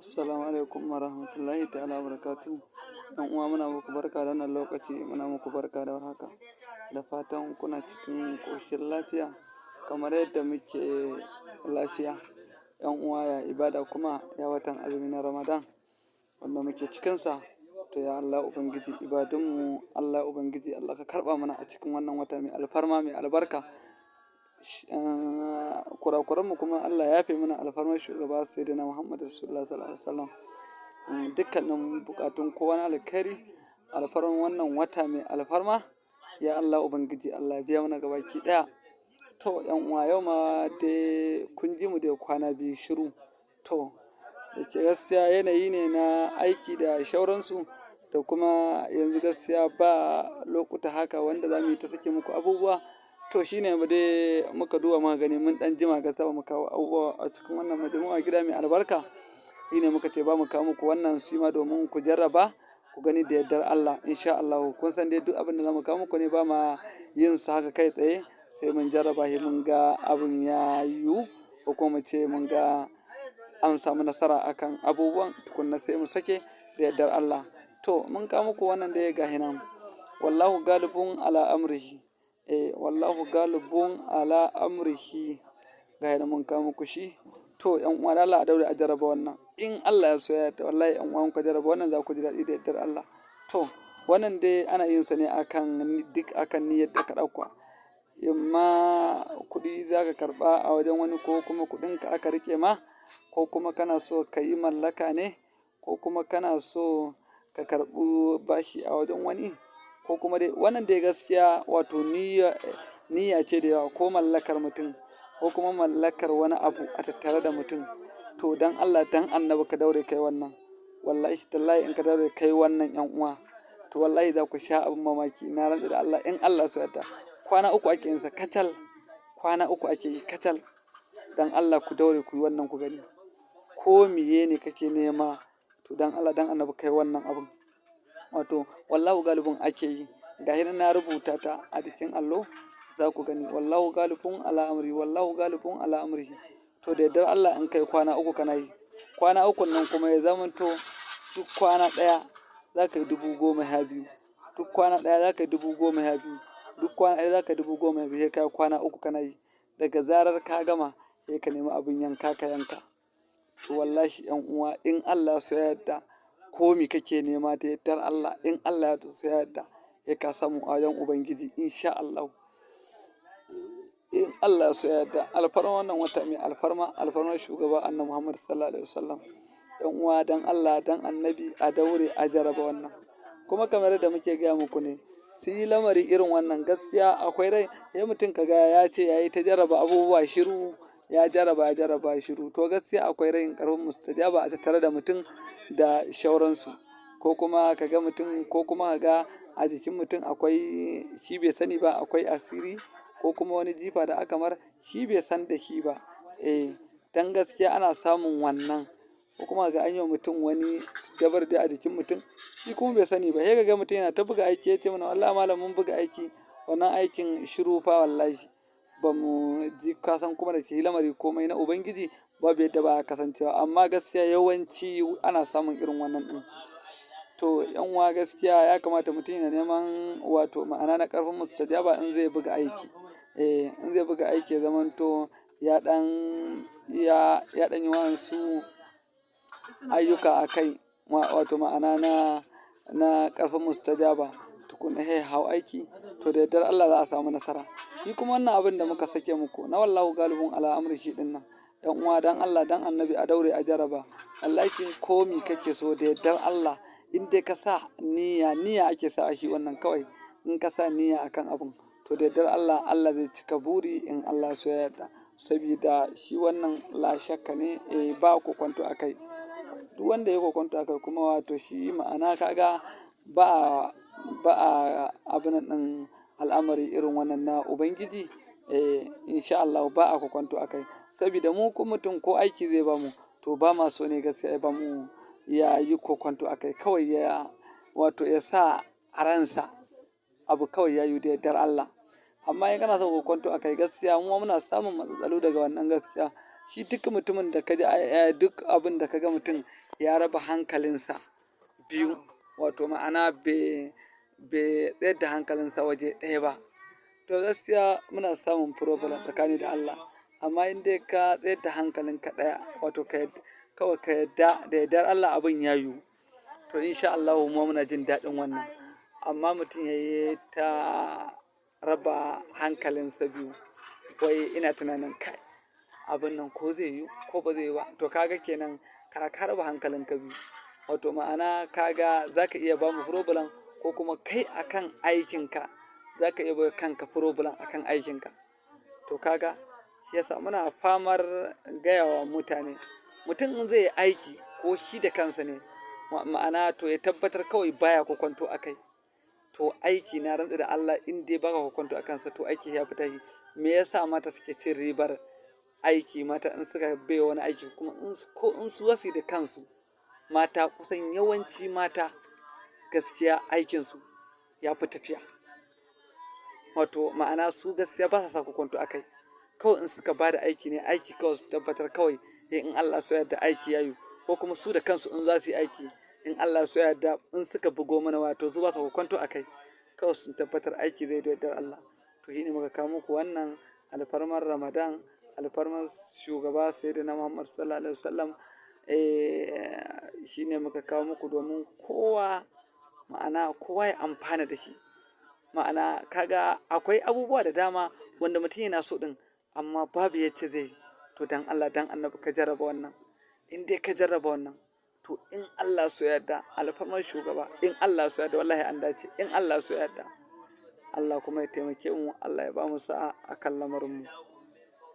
Assalamu alaikum warahmatullahi ta'ala wabarakatuh. Yan uwa muna muku barka da wannan lokaci, muna muku barka da warhaka. Da fatan kuna cikin ƙoshin lafiya kamar yadda muke lafiya. Yan uwa ya ibada kuma ya watan azumi na Ramadan wanda muke cikinsa. To ya Allah Ubangiji ibadunmu, Allah Ubangiji Allah ka karɓa mana a cikin wannan wata mai alfarma mai albarka. Kurakuranmu kuma Allah ya yafe mana alfarmar shugaba Sayyidina Muhammad Rasulullah Sallallahu Alaihi Wasallam. Dukkanin bukatun kowa na alkhairi alfarman wannan wata mai alfarma. Ya Allah Ubangiji Allah ya biya mana gabaki ɗaya. To yan uwa yau ma dai kun ji mu dai kwana biyu shiru. To da ke gaskiya yanayi ne na aiki da shauransu da kuma yanzu gaskiya ba lokuta haka wanda za mu yi ta sake muku abubuwa. To shine mu dai muka duba muka gani mun ɗan jima gaskiya ba mu kawo abubuwa a cikin wannan majmu'a gida mai albarka. Shine muka ce ba mu kawo muku wannan shima domin ku jarraba ku gani da yardar Allah in sha Allahu. Kun san dai duk abin da za mu kawo muku ne ba ma yin sa haka kai tsaye sai mun jarraba shi mun ga abin ya yiwu ko kuma mu ce mun ga an samu nasara akan abubuwan tukunna sai mu sake da yardar Allah. To mun kawo muku wannan dai gashi nan. Wallahu galibun ala amrihi. Wallahu galibun ala amrihi. Gashi nan mun kawo muku shi. To yan uwa da Allah a daure a jarraba wannan. In Allah ya so ya yarda wallahi yan uwa muka jarraba wannan za ku ji daɗi da yardar Allah. To wannan dai ana yin sa ne akan duk akan niyyar da ka ɗauka. Imma kuɗi za ka karɓa a wajen wani ko kuma kuɗinka aka riƙe ma ko kuma kana so ka yi mallaka ne ko kuma kana so ka karɓi bashi a wajen wani ko kuma dai wannan dai gaskiya wato niyya ce da yawa ko mallakar mutum ko kuma mallakar wani abu a tattare da mutum. To don Allah don Annabi ka daure kai wannan. Wallahi tallahi in ka daure kai wannan yan uwa to wallahi za ku sha abin mamaki. Na rantsa da Allah in Allah so yarda kwana uku ake yin sa kacal. Kwana uku ake yi kacal. Don Allah ku daure ku yi wannan ku gani. Ko miye ne kake nema to don Allah don Annabi kai wannan abun. Wato wallahu galibun ake yi. Gashi nan na rubuta ta a jikin allo za ku gani. Wallahu galibun ala amri, wallahu galibun ala amrihi. To da yardar Allah in kai kwana uku kana yi. Kwana ukun nan kuma ya zamanto duk kwana ɗaya za ka yi 12,000. Duk kwana ɗaya za ka yi 12,000. Duk kwana ɗaya za ka yi 12,000 sai ka yi kwana uku kana yi. Daga zarar ka gama sai ka nemi abin yanka ka yanka. To wallahi yan uwa in Allah so ya yarda ko me kake nema da yardar Allah in Allah ya so ya yarda sai ka samu a wajen Ubangiji in sha Allahu. In Allah ya so ya yarda alfarman wannan wata mai alfarma alfarmar shugaba Annabi Muhammad Sallallahu Alaihi Wasallam. Yan uwa don Allah don Annabi a daure a jarraba wannan. Kuma kamar yadda muke gaya muku ne su yi lamari irin wannan gaskiya akwai rai. Sai mutum ka ga ya ce ya yi ta jarraba abubuwa shiru ya jarraba shiru. To gaskiya akwai rai ƙarfin mustajaba a tattare da mutum da shauransu. Ko kuma ka ga mutum ko kuma ka ga a jikin mutum akwai shi bai sani ba akwai asiri ko kuma wani jifa da aka mar shi bai san da shi ba. Dan gaskiya ana samun wannan ko kuma ga an yi wa mutum wani dabarde a jikin mutum shi kuma bai sani ba. Sai ka ga mutum yana ta buga aiki ya ce mana wallahi malam mun buga aiki wannan aikin shiru fa wallahi ba mu ji ka san kuma da shi lamari komai na Ubangiji babu yadda ba ya kasancewa amma gaskiya yawanci ana samun irin wannan ɗin. To yan uwa gaskiya ya kamata mutum yana neman wato ma'ana na ƙarfin mustajaba in zai buga aiki. In zai buga aiki ya zamanto ya ɗan yi wa'ansu ayyuka a kai wato ma'ana na ƙarfin mustajaba tukunna sai hau aiki. To da yardar Allah za a samu nasara. Shi kuma wannan abin da muka sake muku na wallahu galibun ala amrihi ɗin nan. Yan uwa don Allah don Annabi a daure a jarraba. Wallahi ko me kake so da yardar Allah in dai ka sa niyya ake sa shi wannan kawai. In ka sa niyya akan abun to da yardar Allah Allah zai cika buri in Allah so ya yarda. Sabida shi wannan la shakka ne ba kokwanto a kai. Duk wanda ya kokwanto a kai kuma wato shi ma'ana ka ga ba abun ɗin al'amari irin wannan na Ubangiji. In sha Allahu ba a kokwanto a kai. Sabida mu ko mutum ko aiki zai bamu to ba ma so ne gaskiya ya bamu ya yi kokwanto a kai kawai ya wato ya sa a ransa abu kawai ya yi da yardar Allah. Amma in kana so kokonto akai gaskiya mu ma muna samun matsaltsalu daga wannan gaskiya. Shi duk mutumin da ka ji duk abin da ka ga mutum ya raba hankalinsa biyu, wato ma'ana bai tsayar da hankalinsa waje ɗaya ba. To gaskiya muna samun problem tsakani da Allah. Amma in dai ka tsayar da hankalinka ɗaya, wato kawai ka yarda da yardar Allah abin ya yiwu. To in sha Allahu mu ma muna jin daɗin wannan. Amma mutum ya yi ta raba hankalinsa biyu, wai ina tunanin kai abun nan ko zai yiwu ko ba zai yiwu ba. To ka ga kenan ka raba hankalinka biyu. Wato ma'ana ka ga za ka iya bamu problem ko kuma kai akan aikinka za ka iya bai kanka problem akan aikinka. To ka ga shi yasa muna famar gaya wa mutane, mutum in zai yi aiki ko shi da kansa ne, ma'ana to ya tabbatar kawai baya kokonto a kai. To aiki na rantse da Allah in dai baka kokonto a kansa to aiki ya fita yi. Me yasa mata suke cin ribar aiki? Mata in suka bai wani aiki kuma ko in su zasu yi da kansu, mata kusan yawanci mata gaskiya aikinsu ya fi tafiya. Wato ma'ana su gaskiya basa sa kokonto a kai. Kawai in suka ba da aiki ne, aiki kawai su tabbatar kawai in Allah so yarda aiki ya yiwu. Ko kuma su da kansu in za su yi aiki in Allah so yarda in suka bugo mana waya to su basa kokonto a kai. Kawai sun tabbatar aiki zai yi da yardar Allah. To shi ne muka kawo muku wannan alfarmar Ramadan, alfarmar shugaba Sayyidina Muhammad Sallallahu Alaihi Wasallam. Shi ne muka kawo muku domin kowa, ma'ana kowa ya amfana da shi. Ma'ana ka ga akwai abubuwa da dama wanda mutum yana so ɗin amma babu yacce zai yi. To don Allah, don Annabi ka jarraba wannan. In dai ka jarraba wannan to in Allah so yarda alfarmar shugaba, in Allah so yarda wallahi an dace. In Allah so yarda Allah kuma ya taimake mu, Allah ya bamu sa'a a kan lamarinmu.